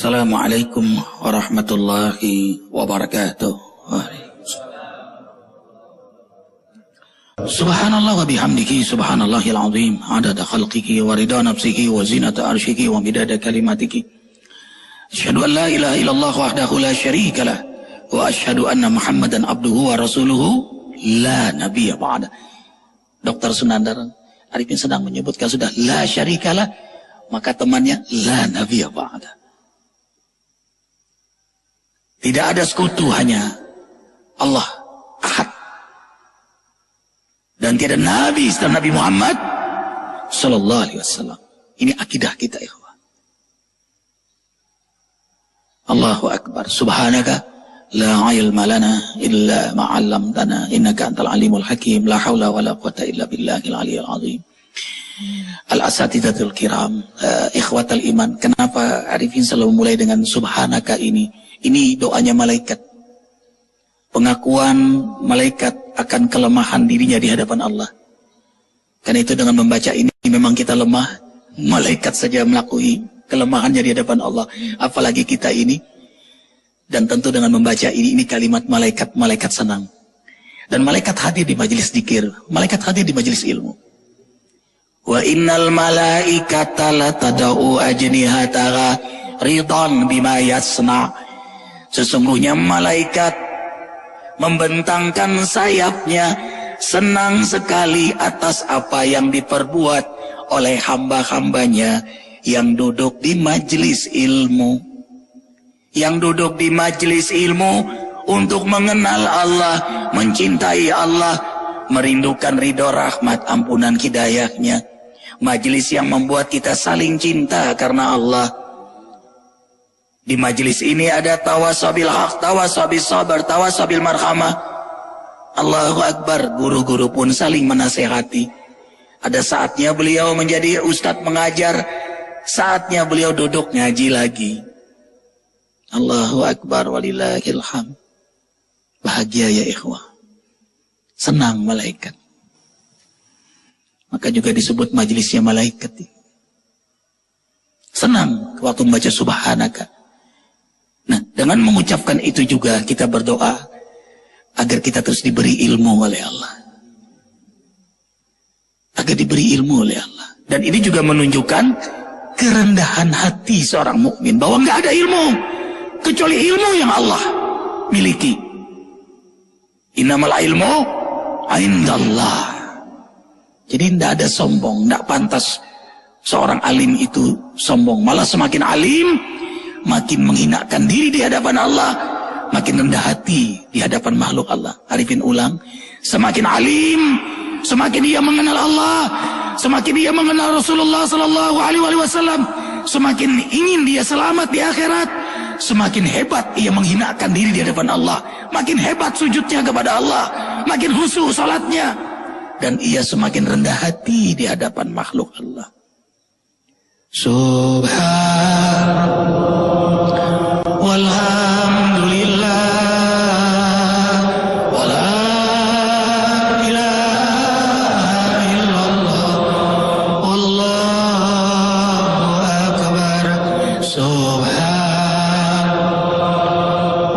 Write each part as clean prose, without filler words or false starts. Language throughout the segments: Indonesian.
Assalamualaikum warahmatullahi wabarakatuh. Subhanallah wa bihamdihi subhanallahil azim adada khalqihi wa rida nafsihi wa zinata arshihi wa midada kalimatihi. Asyhadu an la ilaha illallah wahdahu la syarika lah wa asyhadu anna Muhammadan abduhu wa rasuluhu la nabiyya ba'da. Dr. Sunandar Arifin sedang menyebutkan sudah la syarikalah, maka temannya la nabiyya ba'da. Tidak ada sekutu, hanya Allah Ahad. Dan tiada nabi setelah Nabi Muhammad sallallahu alaihi wasallam. Ini akidah kita, ikhwan. Allahu akbar. Subhanaka la ilma lana illa ma 'allamtana innaka antal alimul hakim. La haula wala quwwata illa billahil aliyyil azim. Al-asatidatul kiram, ikhwatal iman. Kenapa Arifin selalu mulai dengan subhanaka ini? Ini doanya malaikat. Pengakuan malaikat akan kelemahan dirinya di hadapan Allah. Karena itu dengan membaca ini memang kita lemah. Malaikat saja melakui kelemahannya di hadapan Allah, apalagi kita ini. Dan tentu dengan membaca ini kalimat malaikat, malaikat senang. Dan malaikat hadir di majelis dzikir, malaikat hadir di majelis ilmu. Wa innal malaikata la tad'u ajnihataha ridan bima yasna. Sesungguhnya malaikat membentangkan sayapnya senang sekali atas apa yang diperbuat oleh hamba-hambanya yang duduk di majelis ilmu. Yang duduk di majelis ilmu untuk mengenal Allah, mencintai Allah, merindukan ridho rahmat ampunan hidayahnya. Majelis yang membuat kita saling cinta karena Allah. Di majelis ini ada tawasabil haq, tawasabil sabar, tawasabil marhamah. Allahu akbar. Guru-guru pun saling menasehati. Ada saatnya beliau menjadi ustadz mengajar, saatnya beliau duduk ngaji lagi. Allahu akbar walillahil hamd. Bahagia ya ikhwah. Senang malaikat. Maka juga disebut majelisnya malaikat. Senang waktu membaca subhanaka. Nah, dengan mengucapkan itu juga kita berdoa agar kita terus diberi ilmu oleh Allah. Agar diberi ilmu oleh Allah. Dan ini juga menunjukkan kerendahan hati seorang mukmin, bahwa nggak ada ilmu kecuali ilmu yang Allah miliki. Innamal ilmu indallah. Jadi tidak ada sombong, tidak pantas seorang alim itu sombong. Malah semakin alim, makin menghinakan diri di hadapan Allah, makin rendah hati di hadapan makhluk Allah. Arifin ulang, semakin alim, semakin dia mengenal Allah, semakin dia mengenal Rasulullah sallallahu alaihi wasallam, semakin ingin dia selamat di akhirat, semakin hebat ia menghinakan diri di hadapan Allah, makin hebat sujudnya kepada Allah, makin khusyuk salatnya, dan ia semakin rendah hati di hadapan makhluk Allah. Subhanallah walhamdulillah wala ilaha illallah wallahu akbar. Subhanallah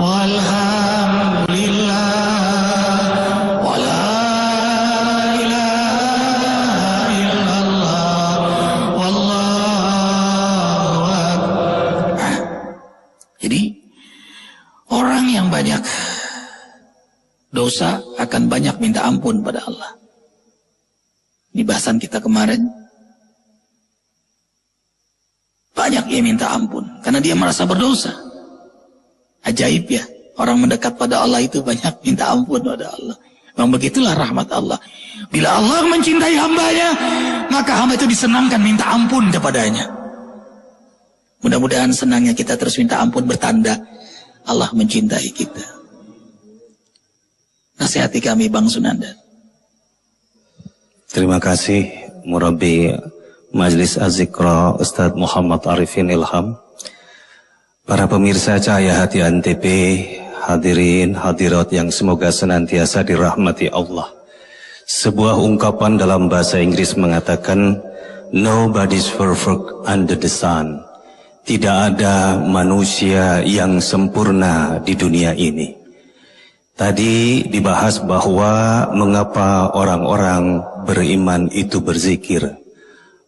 walhamdulillah wala ilaha illallah wallahu. Jadi orang yang banyak dosa akan banyak minta ampun pada Allah. Ini bahasan kita kemarin. Banyak ia minta ampun karena dia merasa berdosa. Ajaib ya, orang mendekat pada Allah itu banyak minta ampun pada Allah. Memang begitulah rahmat Allah. Bila Allah mencintai hambanya, maka hamba itu disenangkan minta ampun kepadanya. Mudah-mudahan senangnya kita terus minta ampun bertanda Allah mencintai kita. Nasihati kami Bang Sunandar. Terima kasih Murabbi Majlis Az-Zikra Ustadz Muhammad Arifin Ilham. Para pemirsa Cahaya Hati Antv, hadirin hadirat yang semoga senantiasa dirahmati Allah. Sebuah ungkapan dalam bahasa Inggris mengatakan, nobody's perfect under the sun. tidak ada manusia yang sempurna di dunia ini. Tadi dibahas bahwa mengapa orang-orang beriman itu berzikir.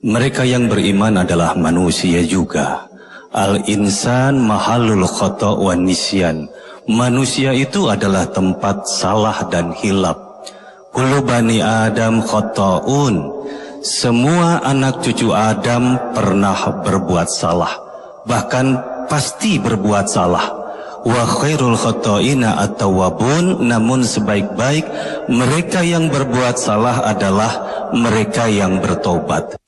Mereka yang beriman adalah manusia juga. Al-insan mahallul khata' wan nisyan. Manusia itu adalah tempat salah dan hilap. Kullu bani Adam khata'un. Semua anak cucu Adam pernah berbuat salah, bahkan pasti berbuat salah. Wa khairul khata'ina at-tawwabun, namun sebaik-baik mereka yang berbuat salah adalah mereka yang bertobat.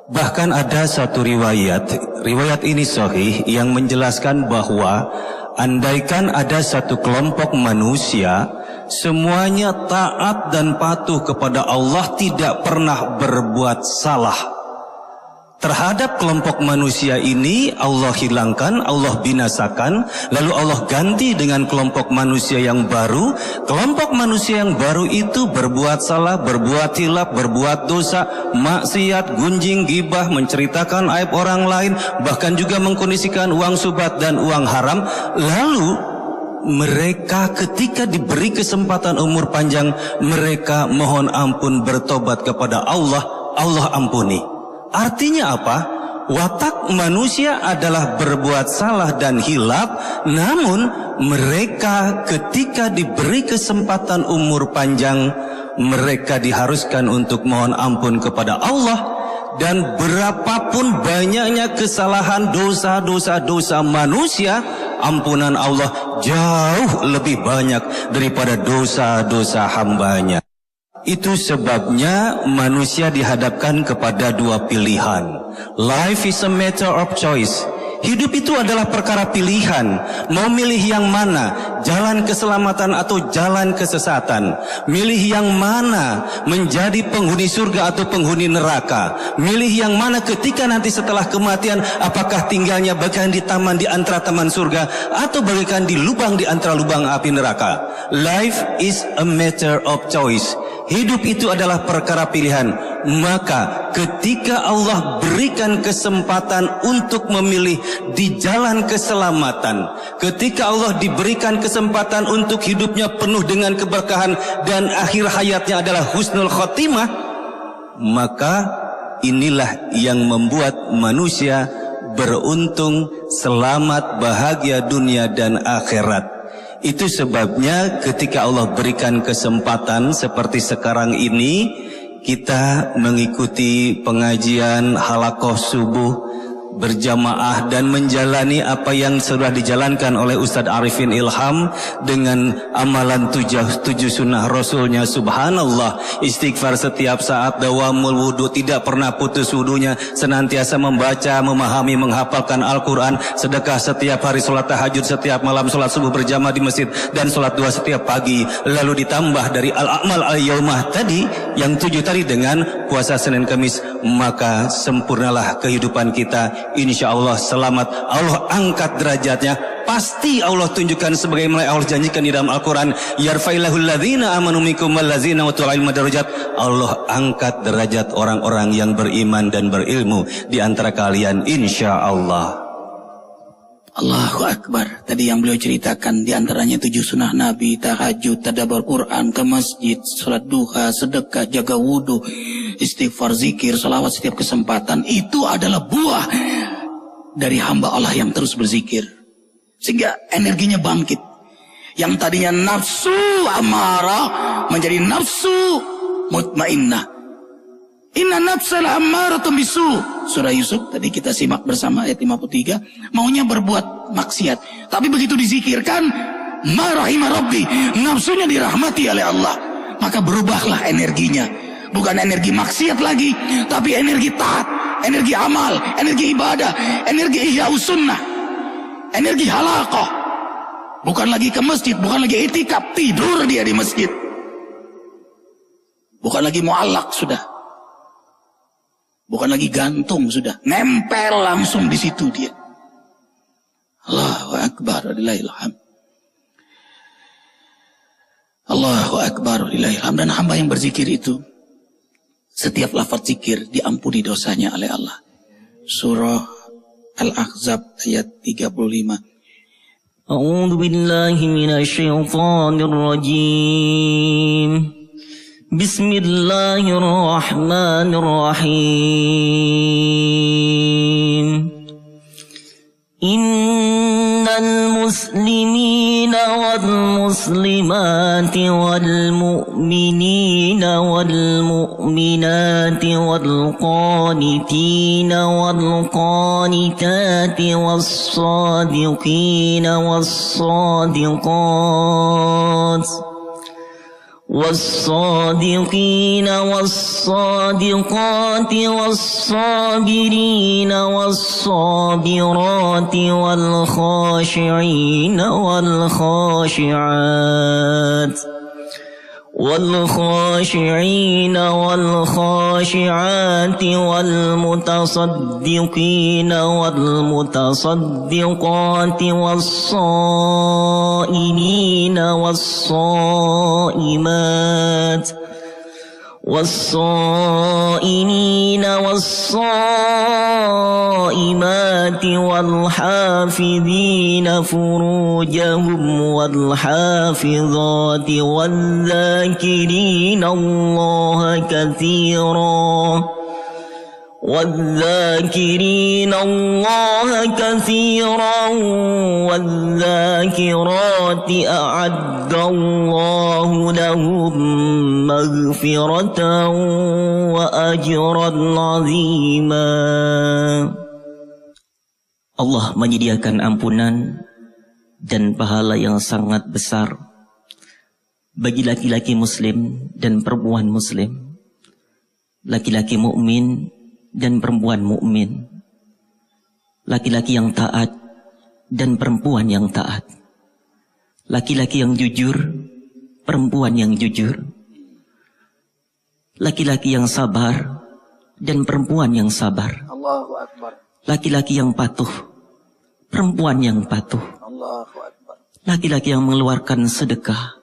Bahkan ada satu riwayat ini sahih yang menjelaskan bahwa andaikan ada satu kelompok manusia semuanya taat dan patuh kepada Allah, tidak pernah berbuat salah, terhadap kelompok manusia ini Allah hilangkan, Allah binasakan, lalu Allah ganti dengan kelompok manusia yang baru. Kelompok manusia yang baru itu berbuat salah, berbuat hilaf, berbuat dosa, maksiat, gunjing, gibah, menceritakan aib orang lain, bahkan juga mengkondisikan uang subat dan uang haram. Lalu mereka ketika diberi kesempatan umur panjang, mereka mohon ampun, bertobat kepada Allah, Allah ampuni. Artinya apa? Watak manusia adalah berbuat salah dan hilaf, namun mereka ketika diberi kesempatan umur panjang, mereka diharuskan untuk mohon ampun kepada Allah. Dan berapapun banyaknya kesalahan, dosa manusia, ampunan Allah jauh lebih banyak daripada dosa-dosa hambanya. Itu sebabnya manusia dihadapkan kepada dua pilihan. Life is a matter of choice. Hidup itu adalah perkara pilihan. Mau milih yang mana? Jalan keselamatan atau jalan kesesatan? Milih yang mana? Menjadi penghuni surga atau penghuni neraka? Milih yang mana ketika nanti setelah kematian? Apakah tinggalnya bagaikan di taman di antara taman surga, atau bagaikan di lubang di antara lubang api neraka? Life is a matter of choice. Hidup itu adalah perkara pilihan. Maka ketika Allah berikan kesempatan untuk memilih di jalan keselamatan, ketika Allah diberikan kesempatan untuk hidupnya penuh dengan keberkahan dan akhir hayatnya adalah husnul khotimah, maka inilah yang membuat manusia beruntung, selamat, bahagia dunia dan akhirat. Itu sebabnya ketika Allah berikan kesempatan seperti sekarang ini, kita mengikuti pengajian halaqah subuh berjamaah dan menjalani apa yang sudah dijalankan oleh Ustadz Arifin Ilham dengan amalan tujuh sunnah Rasulnya. Subhanallah, istighfar setiap saat, dawamul wudu, tidak pernah putus wudunya, senantiasa membaca, memahami, menghafalkan Al-Quran, sedekah setiap hari, sholat tahajud setiap malam, sholat subuh berjamaah di masjid, dan sholat duha setiap pagi. Lalu ditambah dari al-a'mal al-yaumah tadi, yang 7 tadi dengan puasa Senin Kamis, maka sempurnalah kehidupan kita. Insya Allah selamat, Allah angkat derajatnya. Pasti Allah tunjukkan sebagaimana Allah janjikan di dalam Al-Quran, yarfa'illahul ladzina amanu minkum walladzina utul ilma darajat. Allah angkat derajat orang-orang yang beriman dan berilmu di antara kalian, insya Allah. Allahu Akbar. Tadi yang beliau ceritakan di antaranya 7 sunnah Nabi, tahajud, tadabbur Quran, ke masjid, salat duha, sedekah, jaga wudu, istighfar, zikir, salawat setiap kesempatan. Itu adalah buah dari hamba Allah yang terus berzikir, sehingga energinya bangkit. Yang tadinya nafsu amarah menjadi nafsu mutmainnah. Inna nafsal ammaratun bisu. Surah Yusuf tadi kita simak bersama ayat 53. Maunya berbuat maksiat, tapi begitu dizikirkan ma rahima rabbi, nafsunya dirahmati oleh Allah, maka berubahlah energinya. Bukan energi maksiat lagi, tapi energi taat, energi amal, energi ibadah, energi ihya'us sunnah, energi halaqah. Bukan lagi ke masjid, bukan lagi itikaf, tidur dia di masjid. Bukan lagi mu'allaq sudah. Bukan lagi gantung sudah, nempel langsung di situ dia. Allahu Akbar, walillahil hamd. Allahu Akbar, walillahil hamd. Dan hamba yang berzikir itu Setiap lafaz zikir diampuni dosanya oleh Allah. Surah Al-Ahzab ayat 35. A'udzu billahi minasyaitonir rajim. Bismillahirrahmanirrahim. Innal muslimina wal muslimati wal mu'minina wal mu'minati wal qanitina wal qanitati was sadiqina was sadiqat والصادقين والصادقات والصابرين والصابرات والخاشعين والخاشعات والخاشعين والخاشعات والمتصدقين والمتصدقات والصائمين والصائمات والصائمين والصائمات والحافظين فروجهم والحافظات والذاكرين الله كثيرا والذاكرين الله كثيرا والذاكرات أعد الله لهم مغفرة وأجرا عظيما. Allah menyediakan ampunan dan pahala yang sangat besar bagi laki-laki muslim dan perempuan muslim, laki-laki mukmin dan perempuan mukmin, laki-laki yang taat dan perempuan yang taat, laki-laki yang jujur, perempuan yang jujur, laki-laki yang sabar dan perempuan yang sabar, Allahu Akbar. Laki-laki yang patuh, perempuan yang patuh, Allahu Akbar. Laki-laki yang mengeluarkan sedekah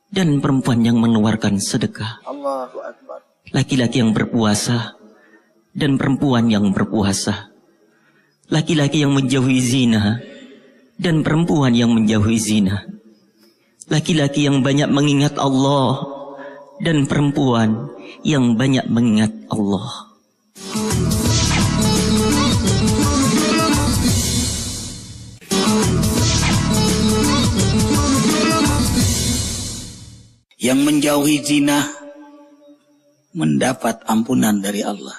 dan perempuan yang mengeluarkan sedekah, Allahu Akbar. Laki-laki yang berpuasa dan perempuan yang berpuasa, laki-laki yang menjauhi zina dan perempuan yang menjauhi zina, laki-laki yang banyak mengingat Allah dan perempuan yang banyak mengingat Allah. Yang menjauhi zina mendapat ampunan dari Allah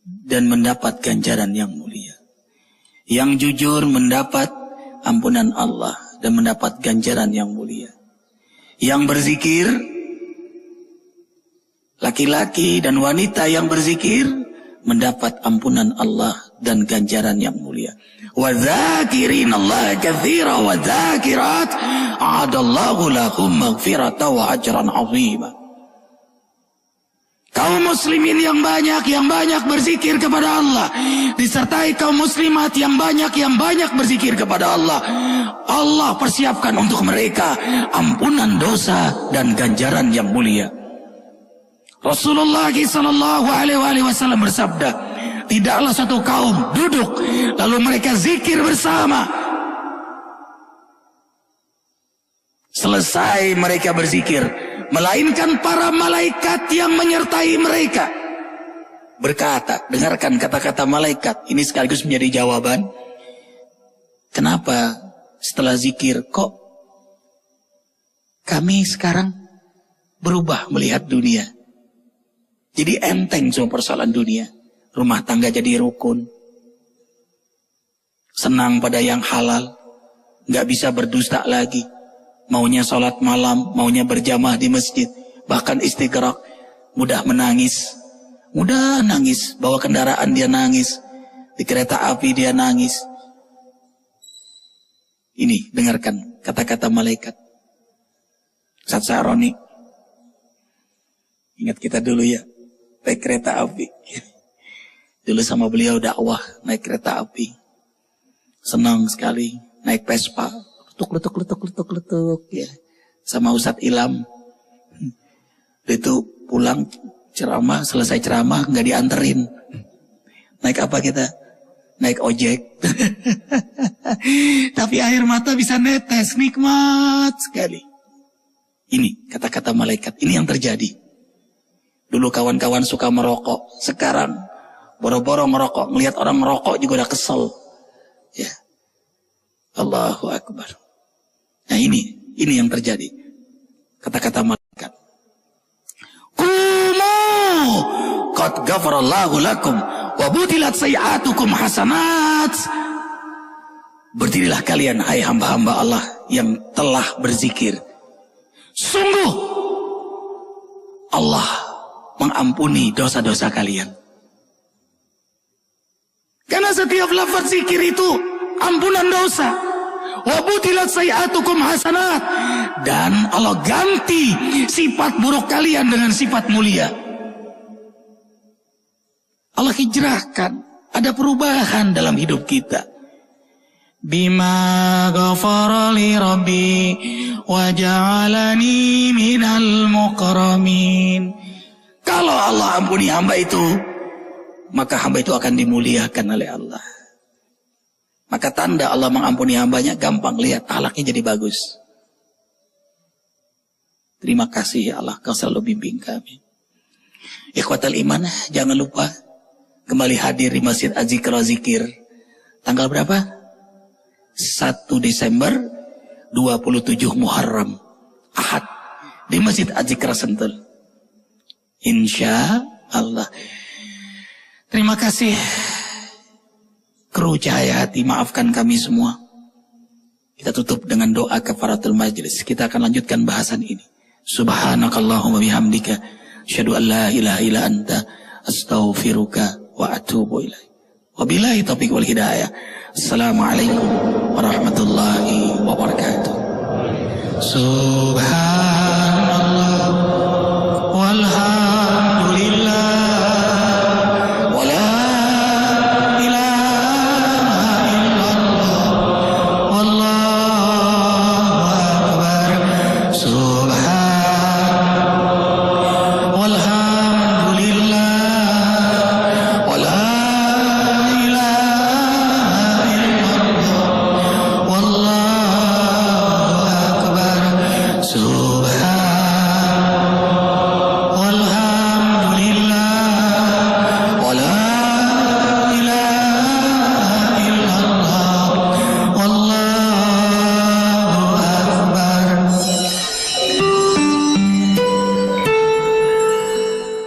dan mendapat ganjaran yang mulia. Yang jujur mendapat ampunan Allah dan mendapat ganjaran yang mulia. Yang berzikir, laki-laki dan wanita yang berzikir mendapat ampunan Allah dan ganjaran yang mulia. وَذَاكِرِينَ اللَّهَ كَثِيرًا وَذَاكِرَاتٍ أَعَدَ اللَّهُ لَهُمْ مَغْفِرَةً وَأَجْرًا عَظِيمًا. Kaum muslimin yang banyak berzikir kepada Allah, disertai kaum muslimat yang banyak berzikir kepada Allah, Allah persiapkan untuk mereka ampunan dosa dan ganjaran yang mulia. Rasulullah SAW bersabda, tidaklah satu kaum duduk lalu mereka zikir bersama, selesai mereka berzikir, melainkan para malaikat yang menyertai mereka berkata, dengarkan kata-kata malaikat ini sekaligus menjadi jawaban kenapa setelah zikir kok kami sekarang berubah melihat dunia. Jadi enteng semua persoalan dunia. Rumah tangga jadi rukun, senang pada yang halal, gak bisa berdusta lagi, maunya sholat malam, maunya berjamaah di masjid, bahkan istighraq, mudah menangis, bawa kendaraan dia nangis, di kereta api dia nangis. Ini dengarkan kata-kata malaikat. Ustaz Saroni, ingat kita dulu ya, naik kereta api. Dulu sama beliau dakwah naik kereta api. Senang sekali naik Vespa, letuk ya. Sama Ustadz Ilham. Itu pulang ceramah, selesai ceramah nggak dianterin. Naik apa kita? Naik ojek. Tapi air mata bisa netes, nikmat sekali. Ini kata-kata malaikat, ini yang terjadi. Dulu kawan-kawan suka merokok, sekarang boro-boro merokok, ngelihat orang merokok juga udah kesel. Ya. Allahu Akbar. Nah ini yang terjadi. Kata-kata malaikat. Qumu qad ghafarallahu lakum wa butilat sayi'atukum hasanat. Berdirilah kalian hai hamba-hamba Allah yang telah berzikir. Sungguh Allah mengampuni dosa-dosa kalian. Karena setiap lafaz zikir itu ampunan dosa. Wa butilat sayi'atukum hasanat. Dan Allah ganti sifat buruk kalian dengan sifat mulia. Allah hijrahkan, ada perubahan dalam hidup kita. Bima ghafara li rabbi wa ja'alani minal mukramin. Kalau Allah ampuni hamba itu, maka hamba itu akan dimuliakan oleh Allah. Maka tanda Allah mengampuni hambanya gampang, lihat akhlaknya jadi bagus. Terima kasih ya Allah, kau selalu bimbing kami. Ikhwatal iman, jangan lupa kembali hadir di Masjid Az-Zikra Zikir. Tanggal berapa? 1 Desember 27 Muharram Ahad di Masjid Az-Zikra Sentul. Insya Allah. Terima kasih kru Cahaya Hati, maafkan kami semua. Kita tutup dengan doa kafaratul majlis. Kita akan lanjutkan bahasan ini. Subhanakallahumma bihamdika asyhadu an la ilaha illa anta astaghfiruka wa atubu ilaik. Wabillahi taufiq wal hidayah. Assalamualaikum warahmatullahi wabarakatuh. Subhanallah.